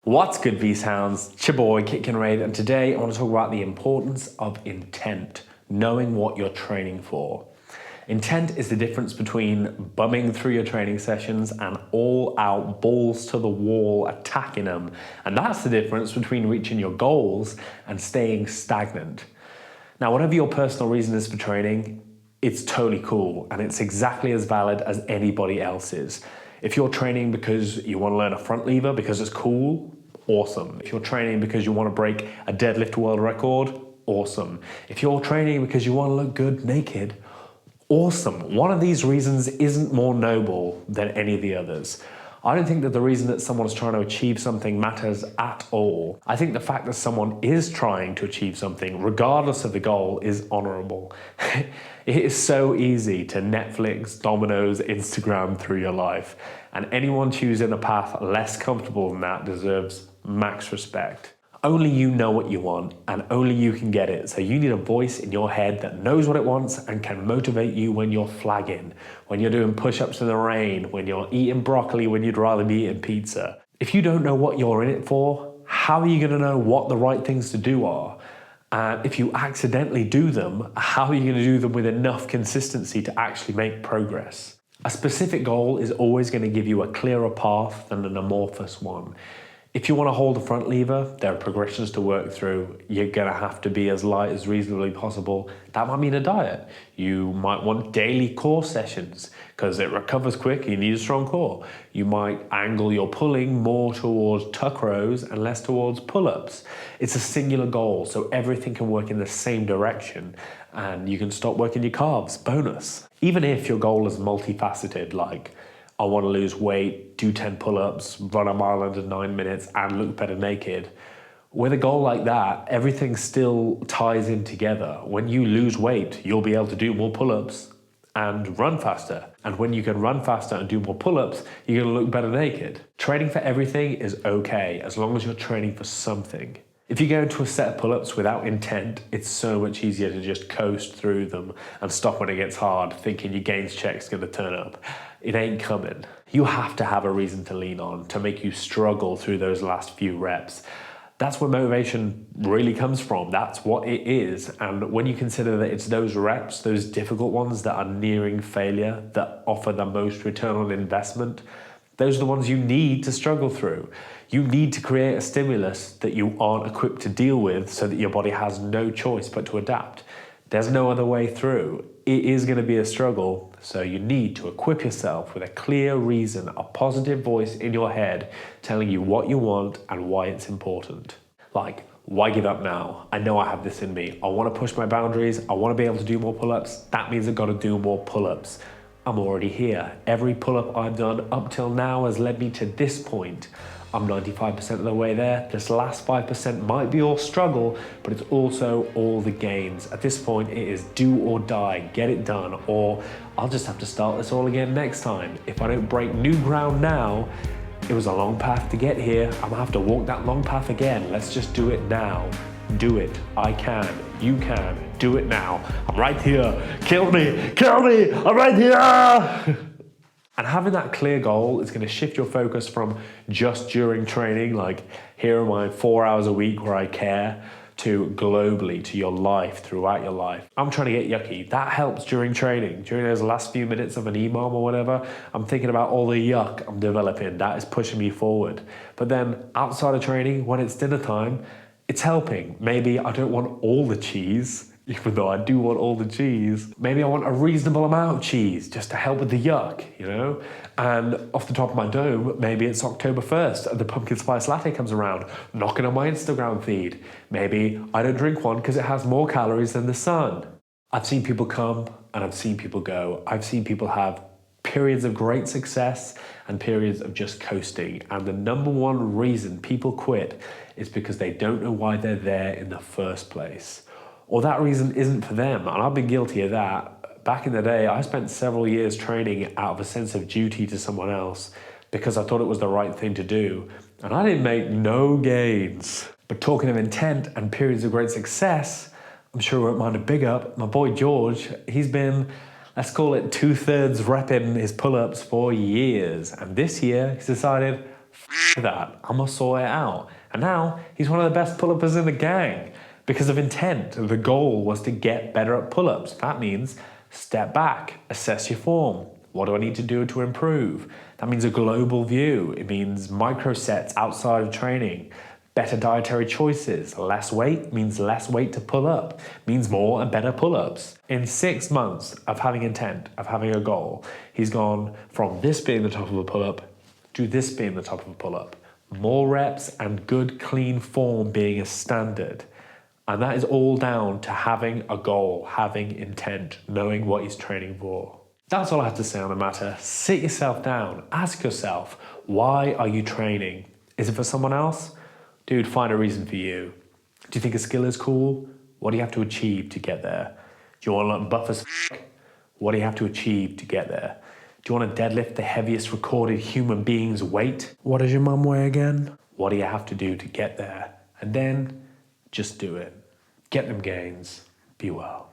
What's good, V-Sounds? It's your boy, Kit Raid, and today I want to talk about the importance of intent, knowing what you're training for. Intent is the difference between bumming through your training sessions and all out balls to the wall attacking them. And that's the difference between reaching your goals and staying stagnant. Now, whatever your personal reason is for training, it's totally cool and it's exactly as valid as anybody else's. If you're training because you want to learn a front lever because it's cool, awesome. If you're training because you want to break a deadlift world record, awesome. If you're training because you want to look good naked, awesome. One of these reasons isn't more noble than any of the others. I don't think that the reason that someone's trying to achieve something matters at all. I think the fact that someone is trying to achieve something, regardless of the goal, is honorable. It is so easy to Netflix, Domino's, Instagram through your life. And anyone choosing a path less comfortable than that deserves max respect. Only you know what you want and only you can get it. So you need a voice in your head that knows what it wants and can motivate you when you're flagging, when you're doing push-ups in the rain, when you're eating broccoli when you'd rather be eating pizza. If you don't know what you're in it for, how are you going to know what the right things to do are? And if you accidentally do them, how are you going to do them with enough consistency to actually make progress? A specific goal is always going to give you a clearer path than an amorphous one. If you want to hold the front lever, there are progressions to work through. You're going to have to be as light as reasonably possible. That might mean a diet. You might want daily core sessions because it recovers quick. You need a strong core. You might angle your pulling more towards tuck rows and less towards pull-ups. It's a singular goal, so everything can work in the same direction and you can stop working your calves. Bonus. Even if your goal is multifaceted, like I want to lose weight, do 10 pull-ups, run a mile under 9 minutes, and look better naked. With a goal like that, everything still ties in together. When you lose weight, you'll be able to do more pull-ups and run faster. And when you can run faster and do more pull-ups, you're going to look better naked. Training for everything is okay, as long as you're training for something. If you go into a set of pull-ups without intent, it's so much easier to just coast through them and stop when it gets hard, thinking your gains check's going to turn up. It ain't coming. You have to have a reason to lean on to make you struggle through those last few reps. That's where motivation really comes from. That's what it is. And when you consider that it's those reps, those difficult ones that are nearing failure, that offer the most return on investment, those are the ones you need to struggle through. You need to create a stimulus that you aren't equipped to deal with so that your body has no choice but to adapt. There's no other way through. It is going to be a struggle, so you need to equip yourself with a clear reason, a positive voice in your head telling you what you want and why it's important. Like, why give up now? I know I have this in me. I want to push my boundaries. I want to be able to do more pull-ups. That means I've got to do more pull-ups. I'm already here. Every pull-up I've done up till now has led me to this point. I'm 95% of the way there. This last 5% might be all struggle, but it's also all the gains. At this point, it is do or die, get it done, or I'll just have to start this all again next time. If I don't break new ground now, it was a long path to get here. I'm gonna have to walk that long path again. Let's just do it now. Do it. I can. You can. Do it now. I'm right here. Kill me. Kill me. I'm right here. And having that clear goal is going to shift your focus from just during training, like here are my 4 hours a week where I care, to globally, to your life, throughout your life. I'm trying to get yucky. That helps during training. During those last few minutes of an EMOM or whatever, I'm thinking about all the yuck I'm developing. That is pushing me forward. But then outside of training, when it's dinner time, it's helping. Maybe I don't want all the cheese, even though I do want all the cheese. Maybe I want a reasonable amount of cheese just to help with the yuck, you know? And off the top of my dome, maybe it's October 1st and the pumpkin spice latte comes around, knocking on my Instagram feed. Maybe I don't drink one because it has more calories than the sun. I've seen people come and I've seen people go. I've seen people have periods of great success and periods of just coasting. And the number one reason people quit is because they don't know why they're there in the first place. Or that reason isn't for them, and I've been guilty of that. Back in the day, I spent several years training out of a sense of duty to someone else because I thought it was the right thing to do, and I didn't make no gains. But talking of intent and periods of great success, I'm sure we won't mind a big up. My boy George, he's been, let's call it 2/3 repping his pull-ups for years, and this year he's decided, that, I'm gonna sort it out. And now he's one of the best pull-uppers in the gang because of intent. The goal was to get better at pull-ups. That means step back, assess your form. What do I need to do to improve? That means a global view. It means micro sets outside of training, better dietary choices. Less weight means less weight to pull up, means more and better pull-ups. In 6 months of having intent, of having a goal, he's gone from this being the top of a pull-up to this being the top of a pull-up. More reps and good clean form being a standard. And that is all down to having a goal, having intent, knowing what he's training for. That's all I have to say on the matter. Sit yourself down, ask yourself, why are you training? Is it for someone else? Dude, find a reason for you. Do you think a skill is cool? What do you have to achieve to get there? Do you want to learn buff as f***? What do you have to achieve to get there? Do you want to deadlift the heaviest recorded human being's weight? What does your mum weigh again? What do you have to do to get there? And then just do it. Get them gains. Be well.